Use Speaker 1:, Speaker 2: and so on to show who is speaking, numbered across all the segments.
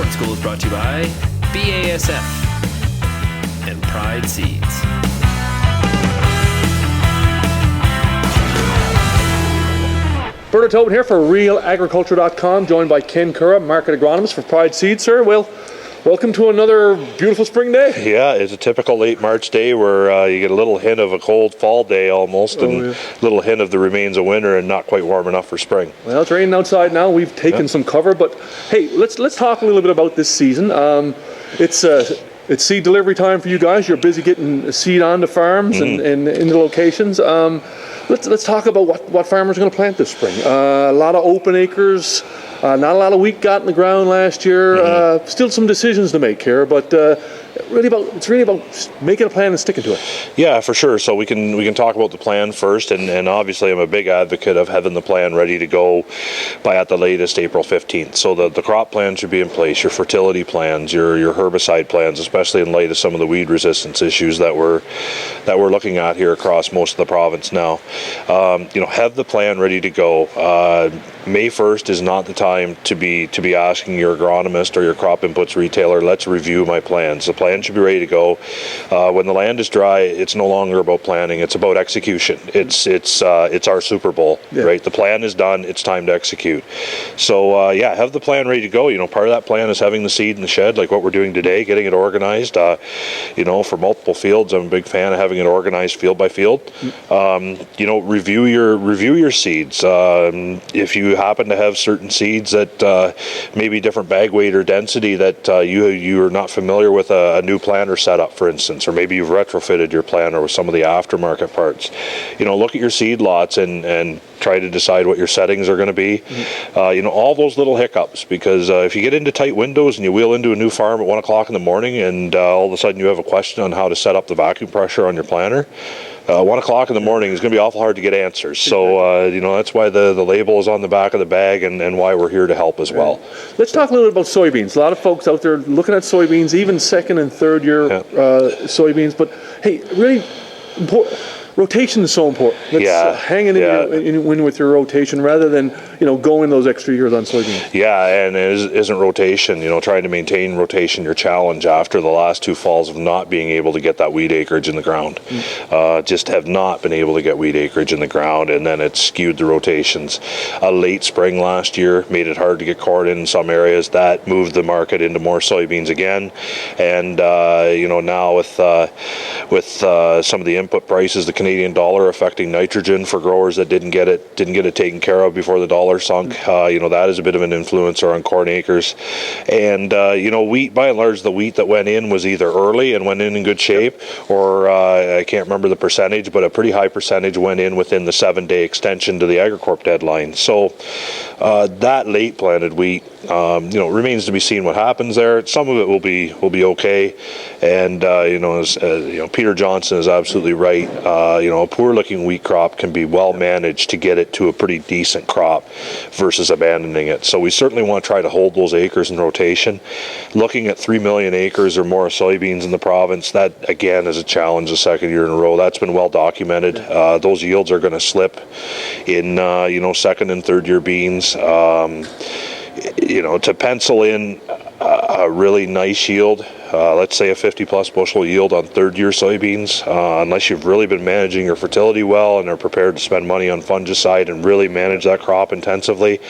Speaker 1: Sports School is brought to you by BASF and Pride Seeds.
Speaker 2: Bern Tobin here for RealAgriculture.com, joined by Ken Currah, market agronomist for Pride Seeds. Sir, well, welcome to another beautiful spring day.
Speaker 3: Yeah, it's a typical late March day where you get a little hint of a cold fall day almost, and a little hint of the remains of winter and not quite warm enough for spring.
Speaker 2: Well, it's raining outside now. We've taken some cover, but hey, let's talk a little bit about this season. It's seed delivery time for you guys. You're busy getting seed on the farms and into locations. Let's talk about what farmers are going to plant this spring. A lot of open acres. Not a lot of wheat got in the ground last year. Still some decisions to make here, but it's really about making a plan and sticking to it.
Speaker 3: Yeah, for sure. So we can talk about the plan first, and obviously I'm a big advocate of having the plan ready to go by at the latest April 15th. So the crop plan should be in place, your fertility plans, your herbicide plans, especially in light of some of the weed resistance issues that we're looking at here across most of the province now. Have the plan ready to go. May 1st is not the time to be asking your agronomist or your crop inputs retailer, let's review my plans. The plan should be ready to go. When the land is dry, it's no longer about planning, it's about execution. It's our Super Bowl, right? The plan is done, it's time to execute. So have the plan ready to go. Part of that plan is having the seed in the shed, like what we're doing today, getting it organized. For multiple fields, I'm a big fan of having it organized field by field. Review your seeds. If you happen to have certain seeds that maybe different bag weight or density that you are not familiar with a new planter setup, for instance, or maybe you've retrofitted your planter with some of the aftermarket parts. Look at your seed lots and try to decide what your settings are going to be. All those little hiccups, because if you get into tight windows and you wheel into a new farm at 1 o'clock in the morning and all of a sudden you have a question on how to set up the vacuum pressure on your planter, 1 o'clock in the morning is going to be awful hard to get answers. So, that's why the label is on the back of the bag and why we're here to help as well.
Speaker 2: Let's talk a little bit about soybeans. A lot of folks out there looking at soybeans, even second and third year soybeans. But, hey, really important. Rotation is so important. Hang in with your rotation rather than going those extra years on soybeans.
Speaker 3: Yeah, and it isn't rotation. Trying to maintain rotation your challenge after the last two falls of not being able to get that wheat acreage in the ground. Just have not been able to get wheat acreage in the ground, and then it skewed the rotations. A late spring last year made it hard to get corn in some areas. That moved the market into more soybeans again, and now with some of the input prices, the Canadian dollar affecting nitrogen for growers that didn't get it taken care of before the dollar sunk. That is a bit of an influencer on corn acres. And wheat, by and large, the wheat that went in was either early and went in good shape, or I can't remember the percentage, but a pretty high percentage went in within the 7-day extension to the Agricorp deadline. So that late planted wheat, remains to be seen what happens there. Some of it will be okay. And as Peter Johnson is absolutely right. A poor-looking wheat crop can be well managed to get it to a pretty decent crop versus abandoning it. So we certainly want to try to hold those acres in rotation. Looking at 3 million acres or more of soybeans in the province, that again is a challenge the second year in a row. That's been well documented. Those yields are going to slip in second and third year beans. To pencil in a really nice yield, let's say a 50-plus bushel yield on third-year soybeans, unless you've really been managing your fertility well and are prepared to spend money on fungicide and really manage that crop intensively,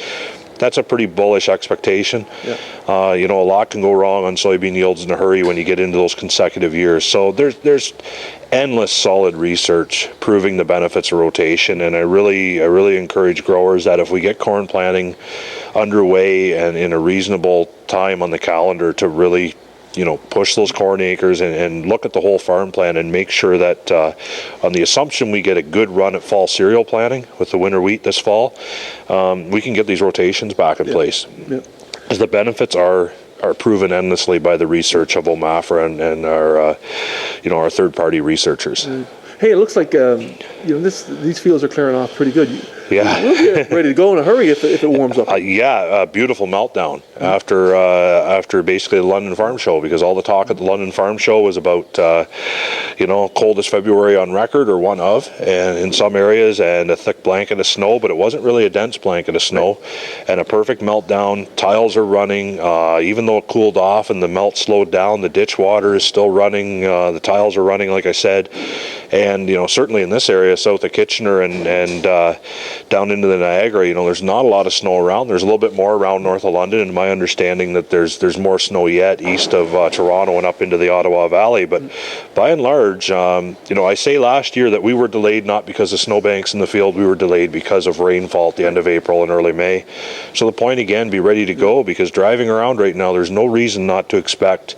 Speaker 3: that's a pretty bullish expectation. A lot can go wrong on soybean yields in a hurry when you get into those consecutive years. So there's endless solid research proving the benefits of rotation, and I really encourage growers that if we get corn planting underway and in a reasonable time on the calendar to really push those corn acres and look at the whole farm plan and make sure that on the assumption we get a good run at fall cereal planting with the winter wheat this fall, we can get these rotations back in place. As the benefits are proven endlessly by the research of OMAFRA and our third-party researchers.
Speaker 2: Hey, it looks like these fields are clearing off pretty good.
Speaker 3: Yeah.
Speaker 2: We'll get ready to go in a hurry if it warms up.
Speaker 3: A beautiful meltdown after basically the London Farm Show, because all the talk at the London Farm Show was about coldest February on record, or one of, and in some areas, and a thick blanket of snow, but it wasn't really a dense blanket of snow, and a perfect meltdown. Tiles are running, even though it cooled off and the melt slowed down, the ditch water is still running, the tiles are running, like I said, and certainly in this area south of Kitchener and down into the Niagara, there's not a lot of snow around. There's a little bit more around north of London, and my understanding that there's more snow yet east of Toronto and up into the Ottawa Valley. But by and large, I say last year that we were delayed not because of snowbanks in the field, we were delayed because of rainfall at the end of April and early May. So the point again, be ready to go, because driving around right now, there's no reason not to expect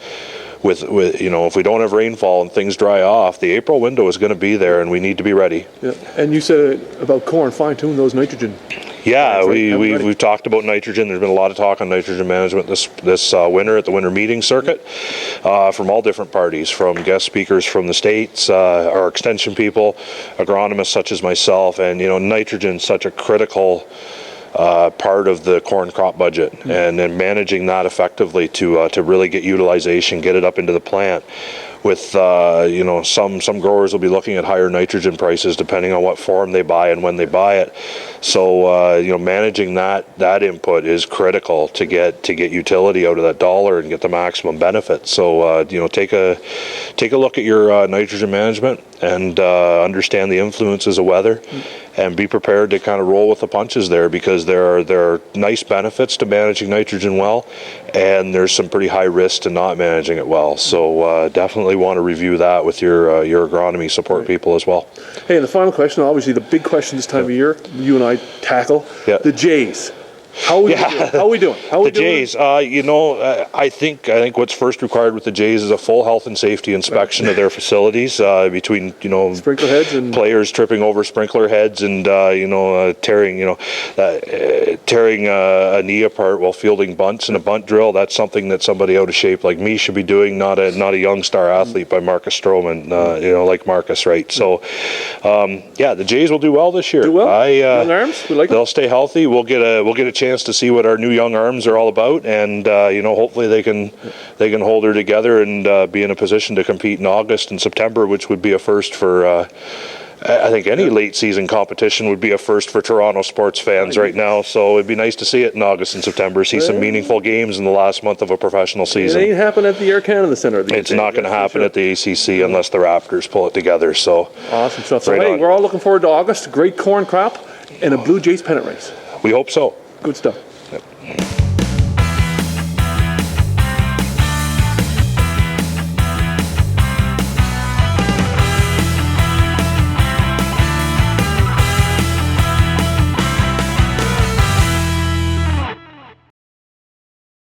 Speaker 3: with if we don't have rainfall and things dry off, the April window is going to be there, and we need to be ready.
Speaker 2: Yeah, and you said about corn, fine-tune those nitrogen.
Speaker 3: Yeah, we've talked about nitrogen. There's been a lot of talk on nitrogen management this winter at the winter meeting circuit from all different parties, from guest speakers from the States, our extension people, agronomists such as myself, and nitrogen is such a critical part of the corn crop budget, and managing that effectively to really get utilization, get it up into the plant. With some growers will be looking at higher nitrogen prices depending on what form they buy and when they buy it. So managing that input is critical to get utility out of that dollar and get the maximum benefit. So take a look at your nitrogen management and understand the influences of weather, and be prepared to kind of roll with the punches there, because there are nice benefits to managing nitrogen well, and there's some pretty high risk to not managing it well. So definitely want to review that with your agronomy support people as well.
Speaker 2: Hey, and the final question, obviously the big question this time of year, you and I tackle, the Jays. How are we doing?
Speaker 3: The Jays, I think what's first required with the Jays is a full health and safety inspection of their facilities, between
Speaker 2: sprinkler heads and
Speaker 3: players tripping over sprinkler heads and tearing a knee apart while fielding bunts in a bunt drill. That's something that somebody out of shape like me should be doing, not a young star athlete by Marcus Stroman, like Marcus, right? So the Jays will do well this year.
Speaker 2: Do well. Young arms, we like
Speaker 3: they'll stay healthy. We'll get a chance to see what our new young arms are all about, and hopefully they can hold her together and be in a position to compete in August and September, which would be a first for I think any late season competition would be a first for Toronto sports fans right now. So it'd be nice to see it in August and September, see some meaningful games in the last month of a professional season.
Speaker 2: It ain't happening at the Air Canada Centre.
Speaker 3: It's not going to happen at the ACC unless the Raptors pull it together. So
Speaker 2: awesome stuff. So we're all looking forward to August. Great corn crop and a Blue Jays pennant race.
Speaker 3: We hope so.
Speaker 2: Good stuff.